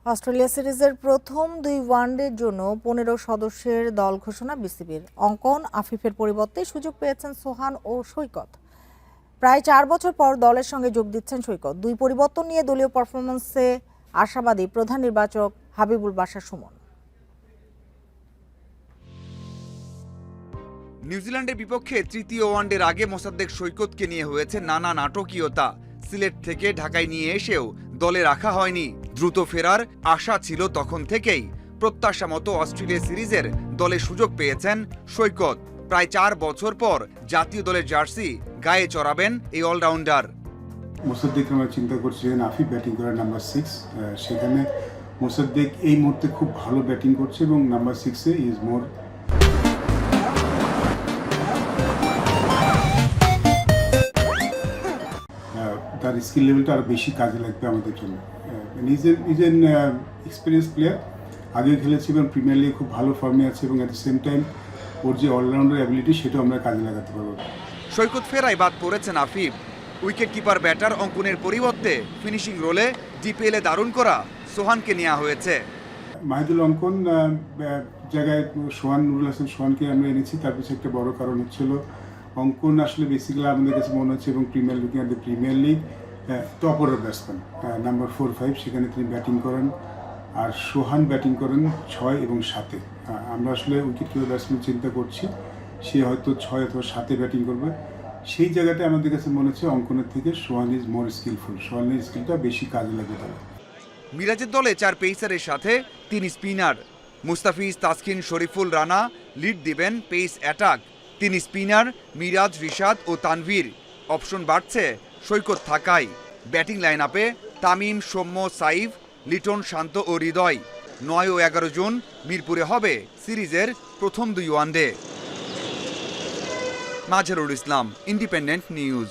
Australia সিরিজের প্রথম 2 ওয়ানডের জন্য 15 সদস্যের দল ঘোষণা বিসিবির। অঙ্কন, আফিফের পরিবর্তে সুযোগ পেয়েছেন সোহান ও সৈকত। প্রায় 4 বছর পর দলের সঙ্গে যোগ দিচ্ছেন সৈকত। 2 পরিবর্তন নিয়ে দলীয় পারফরম্যান্সে আশাবাদী প্রধান নির্বাচক হাবিবুল বাশার সুমন। নিউজিল্যান্ডের বিপক্ষে তৃতীয় ওয়ানডের আগে মোসাদ্দেক সৈকতকে নিয়ে হয়েছে নানা নাটকীয়তা। সিলেট থেকে ঢাকায় নিয়ে এসেও দলে রাখা হয়নি। দ্রুত ফেরার আশা ছিল তখন থেকেই। প্রত্যাশা মতো অস্ট্রেলিয়া সিরিজের দলে সুযোগ পেয়েছেন সৈকত। প্রায় 4 বছর পর জাতীয় দলের জার্সি গায়ে চড়াবেন এই অলরাউন্ডার। মোসাদ্দেক আমরা চিন্তা করছি যেখানে আফিফ ব্যাটিং করে নাম্বার 6, সেখানে মোসাদ্দেক এই মুহূর্তে খুব ভালো ব্যাটিং করছে এবং নাম্বার 6-এ ইজ মোর তার স্কিল লেভেলটা আরও বেশি কাজে লাগবে আমাদের জন্য। ইজ এন এক্সপিরিয়েন্স প্লেয়ার, আগেও খেলেছে এবং প্রিমিয়ার লিগে খুব ভালো ফর্মে আছে এবং অ্যাট দ্য সেম টাইম ওর যে অলরাউন্ডার অ্যাবিলিটি সেটাও আমরা কাজে লাগাতে পারবো। সৈকত ফেরায় বাদ পড়েছেন আফিফ। উইকেট কিপার ব্যাটার অঙ্কনের পরিবর্তে ফিনিশিং রোলে ডিপিএলে দারুণ করা সোহানকে নেওয়া হয়েছে। মাহিদুল অঙ্কন জায়গায় সোহান, নুরুল হাসান সোহানকে আমরা এনেছি। তার পিছনে একটা বড় কারণ হচ্ছিল অঙ্কন আসলে বেসিক্যালি আমাদের কাছে মনে হচ্ছে এবং premier league top order batsman number 4-5, সেখানে তিনি ব্যাটিং করেন। আর সোহান ব্যাটিং করেন 6 এবং 7-এ। আমরা আসলে উইকেট কিপার ব্যাটসম্যান চিন্তা করছি, সে হয়তো 6 অথবা 7-এ ব্যাটিং করবে। সেই জায়গাটা আমাদের কাছে মনে হচ্ছে অঙ্কনের থেকে সোহান ইজ মোর স্কিলফুল, সোহানের স্কিলটা বেশি কাজে লাগে তারা। মিরাজের দলে 4 পেসারের সাথে 3 স্পিনার। মুস্তাফিজ, তাসকিন, শরীফুল, রানা লিড দিবেন pace attack. 3 spinner Miraz, Rishad ও তানভীর। অপশন বাড়ছে সৈকত থাকায়। ব্যাটিং লাইন আপে তামিম, সৌম্য, সাইফ, লিটন, শান্ত ও হৃদয়। 9 ও 11 জুন মিরপুরে হবে সিরিজের প্রথম 2 one day. Mazharul Islam, Independent news.